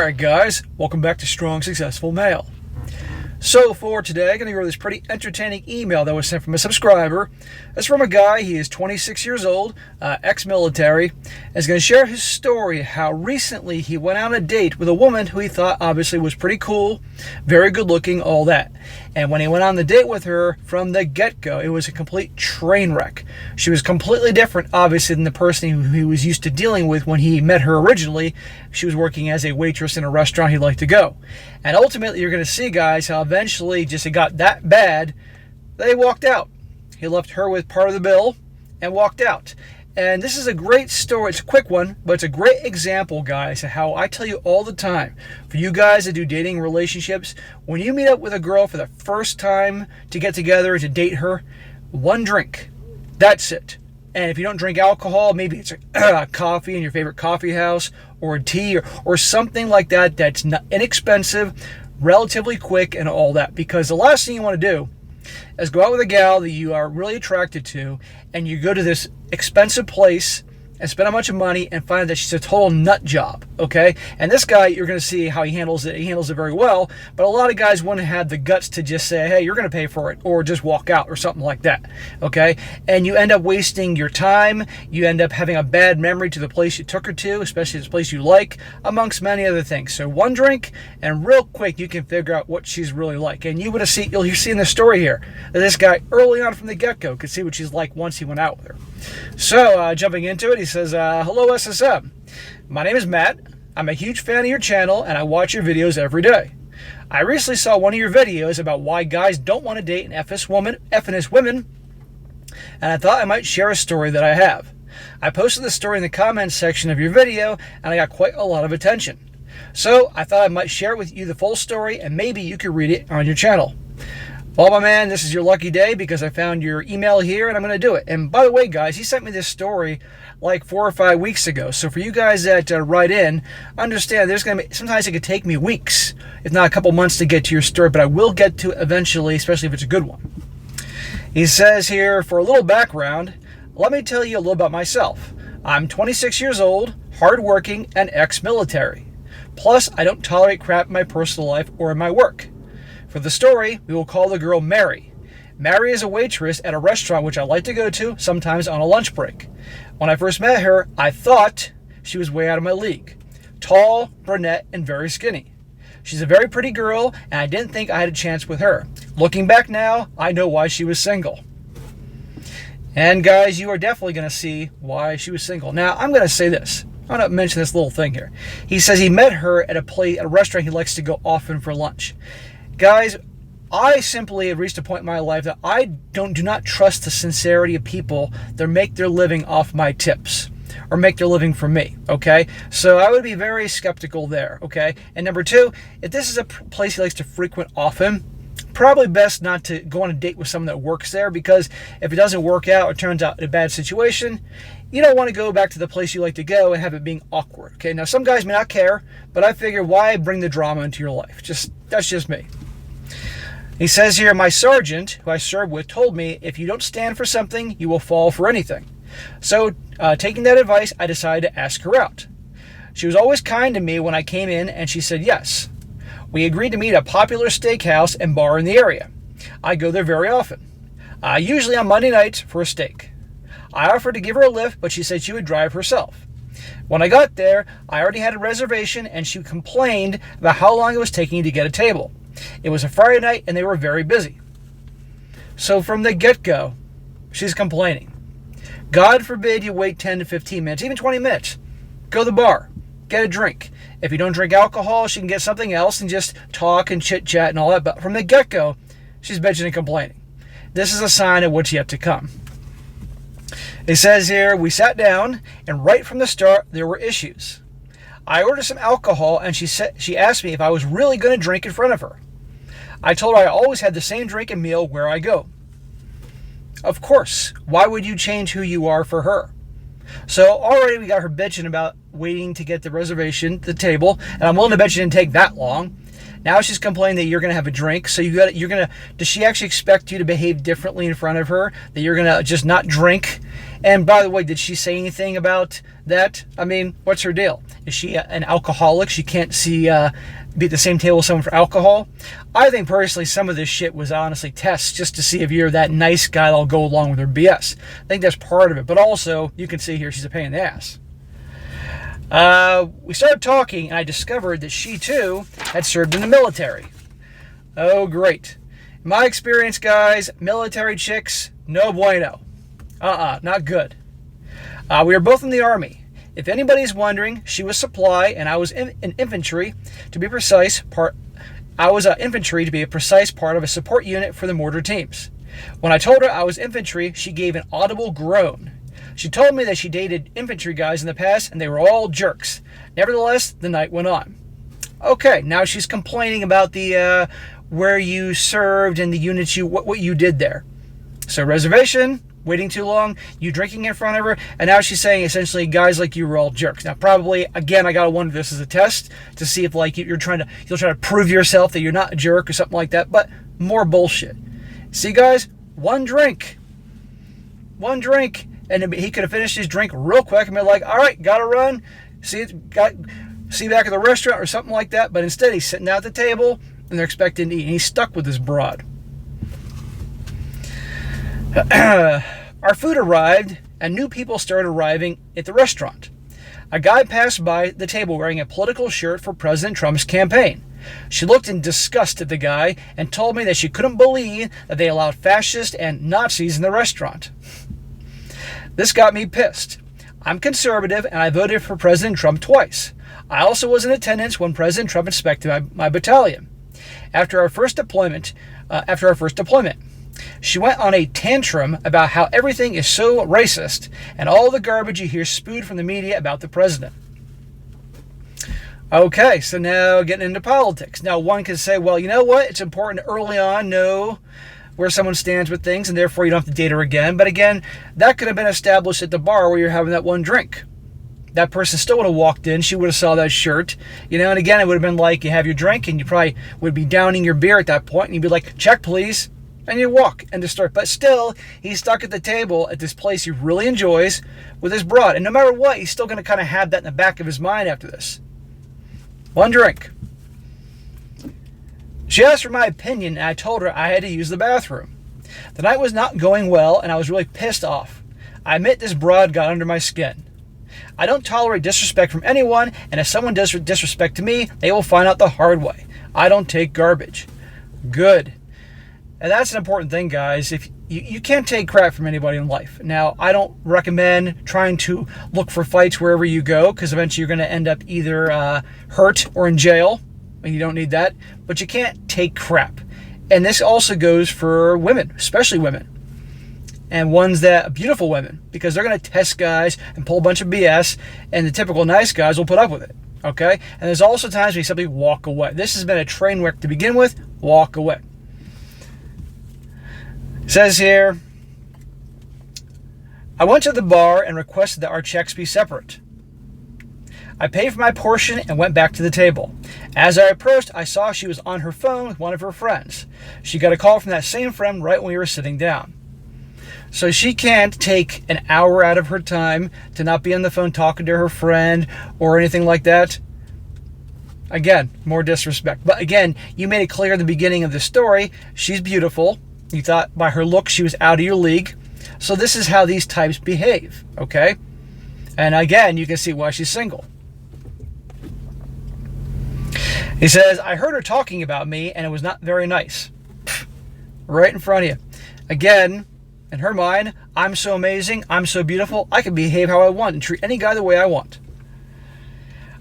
Alright guys, welcome back to Strong Successful Male. So for today, I'm going to go over this pretty entertaining email that was sent from a subscriber. It's from a guy, he is 26 years old, ex-military, and is going to share his story how recently he went on a date with a woman who he thought obviously was pretty cool, very good looking, all that. And when he went on the date with her, from the get-go, it was a complete train wreck. She was completely different, obviously, than the person who he was used to dealing with when he met her originally. She was working as a waitress in a restaurant he'd like to go. And ultimately, you're going to see, guys, how eventually just it got that bad, they walked out. He left her with part of the bill and walked out. And this is a great story. It's a quick one, but it's a great example, guys, of how I tell you all the time, for you guys that do dating relationships, when you meet up with a girl for the first time to get together, to date her, one drink. That's it. And if you don't drink alcohol, maybe it's a coffee in your favorite coffee house, or a tea, or something like that that's not inexpensive, relatively quick, and all that. Because the last thing you want to do is go out with a gal that you are really attracted to, and you go to this expensive place and spend a bunch of money and find that she's a total nut job, okay? And this guy, you're going to see how he handles it. He handles it very well, but a lot of guys wouldn't have the guts to just say, hey, you're going to pay for it, or just walk out, or something like that, okay? And you end up wasting your time. You end up having a bad memory to the place you took her to, especially this place you like, amongst many other things. So one drink, and real quick, you can figure out what she's really like. And you'll see in the story here that this guy, early on from the get-go, could see what she's like once he went out with her. So, jumping into it, he says, hello SSM. My name is Matt. I'm a huge fan of your channel, and I watch your videos every day. I recently saw one of your videos about why guys don't want to date an effeminate women, and I thought I might share a story that I have. I posted the story in the comments section of your video, and I got quite a lot of attention. So, I thought I might share with you the full story, and maybe you could read it on your channel. Well, my man, this is your lucky day because I found your email here and I'm going to do it. And by the way, guys, he sent me this story like 4 or 5 weeks ago. So for you guys that write in, understand sometimes it could take me weeks, if not a couple months to get to your story, but I will get to it eventually, especially if it's a good one. He says here, for a little background, let me tell you a little about myself. I'm 26 years old, hardworking, and ex-military. Plus, I don't tolerate crap in my personal life or in my work. For the story, we will call the girl Mary. Mary is a waitress at a restaurant which I like to go to, sometimes on a lunch break. When I first met her, I thought she was way out of my league. Tall, brunette, and very skinny. She's a very pretty girl, and I didn't think I had a chance with her. Looking back now, I know why she was single. And guys, you are definitely going to see why she was single. Now, I'm going to say this. I'm going to mention this little thing here. He says he met her at a restaurant he likes to go often for lunch. Guys, I simply have reached a point in my life that I do not trust the sincerity of people that make their living off my tips or make their living from me, okay? So I would be very skeptical there, okay? And number two, if this is a place he likes to frequent often, probably best not to go on a date with someone that works there, because if it doesn't work out or turns out in a bad situation, you don't want to go back to the place you like to go and have it being awkward, okay? Now, some guys may not care, but I figure why bring the drama into your life? That's just me. He says here, my sergeant, who I serve with, told me if you don't stand for something, you will fall for anything. So, taking that advice, I decided to ask her out. She was always kind to me when I came in, and she said yes. We agreed to meet at a popular steakhouse and bar in the area. I go there very often, usually on Monday nights for a steak. I offered to give her a lift, but she said she would drive herself. When I got there, I already had a reservation, and she complained about how long it was taking to get a table. It was a Friday night, and they were very busy. So from the get-go, she's complaining. God forbid you wait 10 to 15 minutes, even 20 minutes. Go to the bar, get a drink. If you don't drink alcohol, she can get something else and just talk and chit-chat and all that. But from the get-go, she's bitching and complaining. This is a sign of what's yet to come. It says here, we sat down, and right from the start, there were issues. I ordered some alcohol, and she asked me if I was really going to drink in front of her. I told her I always had the same drink and meal where I go. Of course, why would you change who you are for her? So already we got her bitching about waiting to get the reservation, the table, and I'm willing to bet you didn't take that long. Now she's complaining that you're going to have a drink, so does she actually expect you to behave differently in front of her? That you're going to just not drink? And by the way, did she say anything about that? I mean, what's her deal? Is she an alcoholic? She can't be at the same table with someone for alcohol? I think personally some of this shit was honestly tests just to see if you're that nice guy that'll go along with her BS. I think that's part of it. But also, you can see here she's a pain in the ass. We started talking, and I discovered that she too had served in the military. Oh, great. In my experience, guys, military chicks, no bueno. Not good. We were both in the Army. If anybody's wondering, she was supply and I was in infantry. To be precise, I was infantry to be a precise part of a support unit for the mortar teams. When I told her I was infantry, she gave an audible groan. She told me that she dated infantry guys in the past and they were all jerks. Nevertheless, the night went on. Okay, now she's complaining about the where you served and the units what you did there. So reservation, waiting too long, you drinking in front of her, and now she's saying essentially guys like you were all jerks. Now probably, again, I gotta wonder if this is a test to see if like you'll try to prove yourself that you're not a jerk or something like that, but more bullshit. See guys, one drink, and he could have finished his drink real quick and been like, all right, gotta run, see you back at the restaurant or something like that, but instead he's sitting down at the table and they're expecting to eat, and he's stuck with this broad. Our food arrived, and new people started arriving at the restaurant. A guy passed by the table wearing a political shirt for President Trump's campaign. She looked in disgust at the guy and told me that she couldn't believe that they allowed fascists and Nazis in the restaurant. This got me pissed. I'm conservative, and I voted for President Trump twice. I also was in attendance when President Trump inspected my battalion. After our first deployment, she went on a tantrum about how everything is so racist and all the garbage you hear spewed from the media about the president. Okay, so now getting into politics. Now one can say, well, you know what? It's important to early on know where someone stands with things, and therefore you don't have to date her again. But again, that could have been established at the bar where you're having that one drink. That person still would have walked in. She would have saw that shirt, and again, it would have been like you have your drink and you probably would be downing your beer at that point, and you'd be like, check please. And you walk and just start. But still, he's stuck at the table at this place he really enjoys with his broad. And no matter what, he's still going to kind of have that in the back of his mind after this. One drink. She asked for my opinion, and I told her I had to use the bathroom. The night was not going well, and I was really pissed off. I admit this broad got under my skin. I don't tolerate disrespect from anyone, and if someone does disrespect to me, they will find out the hard way. I don't take garbage. Good. And that's an important thing, guys. If you can't take crap from anybody in life. Now, I don't recommend trying to look for fights wherever you go, because eventually you're going to end up either hurt or in jail, and you don't need that. But you can't take crap. And this also goes for women, especially women. And beautiful women, because they're going to test guys and pull a bunch of BS, and the typical nice guys will put up with it. Okay? And there's also times when you simply walk away. This has been a train wreck to begin with. Walk away. It says here, I went to the bar and requested that our checks be separate. I paid for my portion and went back to the table. As I approached, I saw she was on her phone with one of her friends. She got a call from that same friend right when we were sitting down. So she can't take an hour out of her time to not be on the phone talking to her friend or anything like that. Again, more disrespect. But again, you made it clear in the beginning of the story, she's beautiful. You thought by her look she was out of your league. So this is how these types behave, okay? And again, you can see why she's single. He says, I heard her talking about me and it was not very nice. Right in front of you. Again, in her mind, I'm so amazing, I'm so beautiful, I can behave how I want and treat any guy the way I want.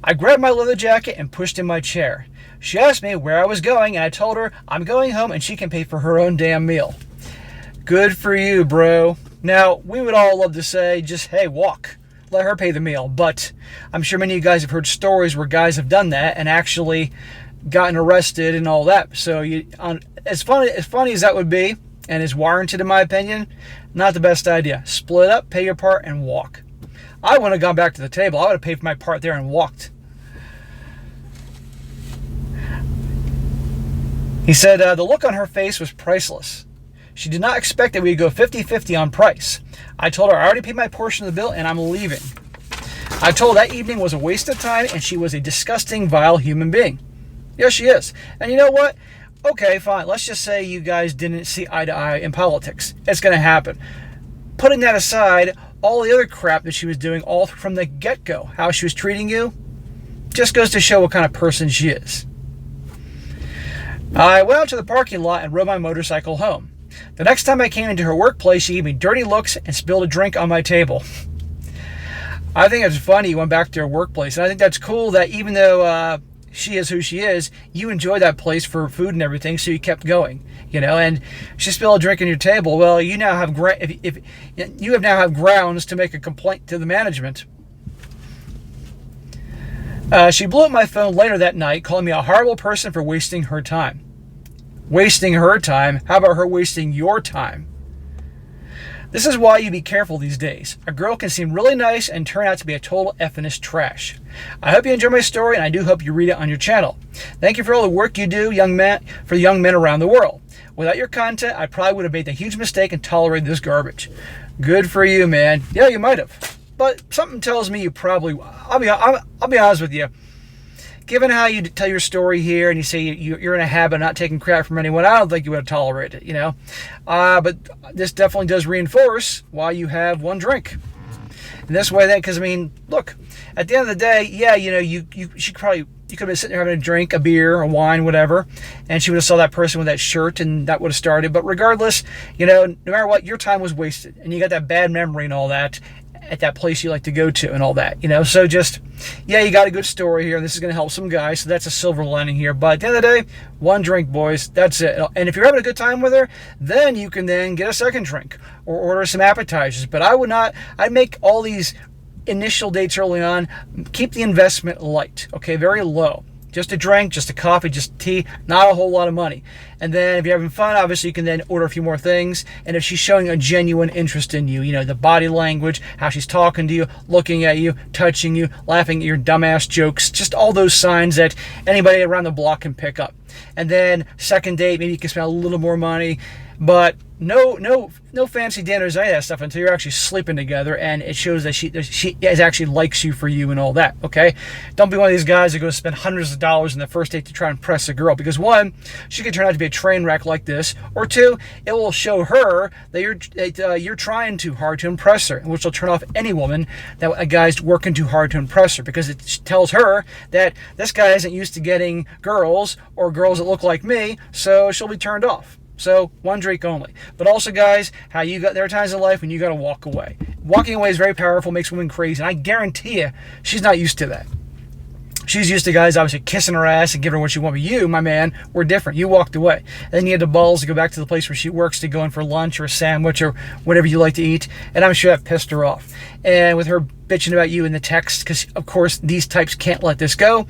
I grabbed my leather jacket and pushed in my chair. She asked me where I was going, and I told her I'm going home and she can pay for her own damn meal. Good for you, bro. Now, we would all love to say, just, hey, walk. Let her pay the meal. But I'm sure many of you guys have heard stories where guys have done that and actually gotten arrested and all that. So as funny as that would be, and is warranted in my opinion, not the best idea. Split up, pay your part, and walk. I wouldn't have gone back to the table. I would have paid for my part there and walked. He said the look on her face was priceless. She did not expect that we'd go 50-50 on price. I told her I already paid my portion of the bill and I'm leaving. I told her that evening was a waste of time and she was a disgusting, vile human being. Yes, she is. And you know what? Okay, fine. Let's just say you guys didn't see eye to eye in politics. It's going to happen. Putting that aside, all the other crap that she was doing all from the get-go, how she was treating you, just goes to show what kind of person she is. I went out to the parking lot and rode my motorcycle home. The next time I came into her workplace, she gave me dirty looks and spilled a drink on my table. I think it's funny you went back to her workplace, and I think that's cool that even though she is who she is, you enjoy that place for food and everything, so you kept going, and she spilled a drink on your table. Well, you now have you have now have grounds to make a complaint to the management. She blew up my phone later that night, calling me a horrible person for wasting her time. Wasting her time? How about her wasting your time? This is why you be careful these days. A girl can seem really nice and turn out to be a total effing trash. I hope you enjoy my story, and I do hope you read it on your channel. Thank you for all the work you do, young men, for young men around the world. Without your content, I probably would have made the huge mistake and tolerated this garbage. Good for you, man. Yeah, you might have. But something tells me you probably... I'll be honest with you. Given how you tell your story here and you say you're in a habit of not taking crap from anyone, I don't think you would have tolerated it, But this definitely does reinforce why you have one drink. And this way, because look, at the end of the day, yeah, you could have been sitting there having a drink, a beer, a wine, whatever, and she would have saw that person with that shirt and that would have started. But regardless, no matter what, your time was wasted and you got that bad memory and all that at that place you like to go to and all that, so just, yeah, you got a good story here, and this is going to help some guys, so that's a silver lining here. But at the end of the day, one drink, boys, that's it. And if you're having a good time with her, then you can then get a second drink or order some appetizers. But I'd make all these initial dates early on, keep the investment light, okay, very low. Just a drink, just a coffee, just tea, not a whole lot of money. And then if you're having fun, obviously you can then order a few more things. And if she's showing a genuine interest in you, the body language, how she's talking to you, looking at you, touching you, laughing at your dumbass jokes, just all those signs that anybody around the block can pick up. And then second date, maybe you can spend a little more money, but no fancy dinners, any of that stuff until you're actually sleeping together, and it shows that she actually likes you for you and all that, okay? Don't be one of these guys that go spend hundreds of dollars in the first date to try and impress a girl, because one, she could turn out to be a train wreck like this, or two, it will show her that you're trying too hard to impress her, which will turn off any woman that a guy's working too hard to impress her, because it tells her that this guy isn't used to getting girls or girls that look like me, so she'll be turned off. So, one drink only. But also, guys, there are times in life when you got to walk away. Walking away is very powerful, makes women crazy, and I guarantee you, she's not used to that. She's used to guys obviously kissing her ass and giving her what she wants. But you, my man, were different. You walked away. And then you had the balls to go back to the place where she works to go in for lunch or a sandwich or whatever you like to eat. And I'm sure that pissed her off. And with her bitching about you in the text, because of course these types can't let this go,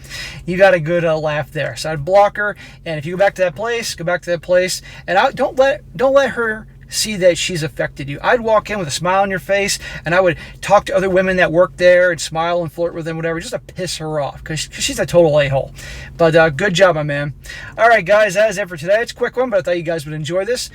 you got a good laugh there. So I'd block her. And if you go back to that place, go back to that place. And don't let her see that she's affected you. I'd walk in with a smile on your face, and I would talk to other women that work there and smile and flirt with them, whatever, just to piss her off, because she's a total a-hole. But good job, my man. All right, guys, that is it for today. It's a quick one, but I thought you guys would enjoy this.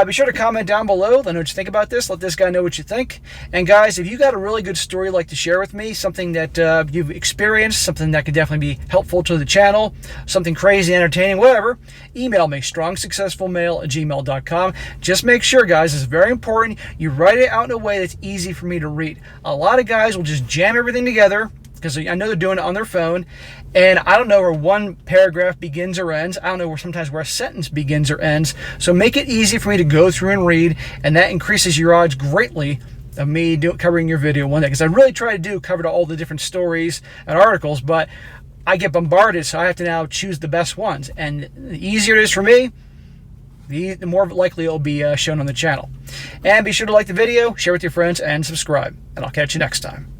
Be sure to comment down below. Let me know what you think about this. Let this guy know what you think. And guys, if you got a really good story you'd like to share with me, something that you've experienced, something that could definitely be helpful to the channel, something crazy, entertaining, whatever, email me, strongsuccessfulmale@gmail.com. Just make sure, guys, it's very important you write it out in a way that's easy for me to read. A lot of guys will just jam everything together because I know they're doing it on their phone, and I don't know where one paragraph begins or ends. I don't know sometimes where a sentence begins or ends. So make it easy for me to go through and read, and that increases your odds greatly of me covering your video one day, because I really try to cover all the different stories and articles, but I get bombarded, so I have to now choose the best ones. And the easier it is for me, the more likely it'll be shown on the channel. And be sure to like the video, share with your friends, and subscribe. And I'll catch you next time.